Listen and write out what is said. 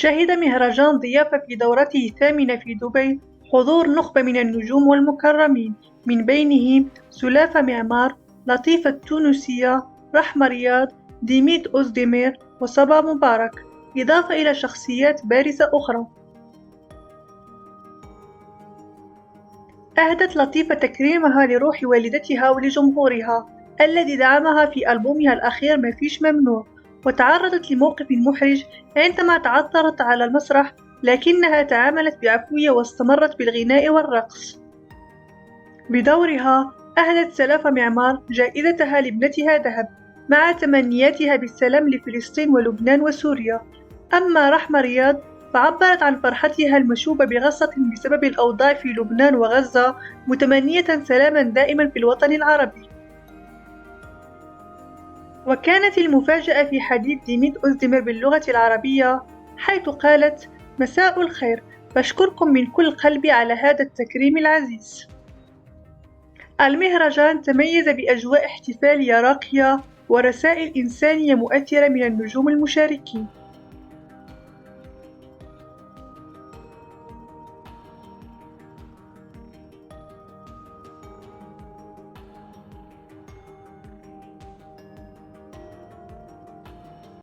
شهد مهرجان ضيافة في دورته الثامنة في دبي حضور نخبة من النجوم والمكرمين، من بينهم سلافة معمار، لطيفة التونسية، رحمة رياض، ديميت أوزديمير، وصبا مبارك، إضافة إلى شخصيات بارزة أخرى. أهدت لطيفة تكريمها لروح والدتها ولجمهورها الذي دعمها في ألبومها الأخير مفيش ممنوع، وتعرضت لموقف محرج عندما تعثرت على المسرح، لكنها تعاملت بعفوية واستمرت بالغناء والرقص. بدورها أهدت سلافة معمار جائزتها لابنتها ذهب مع تمنياتها بالسلام لفلسطين ولبنان وسوريا. أما رحمة رياض فعبرت عن فرحتها المشوبة بغصة بسبب الأوضاع في لبنان وغزة، متمنية سلاما دائما في الوطن العربي. وكانت المفاجأة في حديث ديميت أوزديمير باللغة العربية، حيث قالت: مساء الخير، بشكركم من كل قلبي على هذا التكريم العزيز. المهرجان تميز بأجواء احتفالية راقية ورسائل إنسانية مؤثرة من النجوم المشاركين.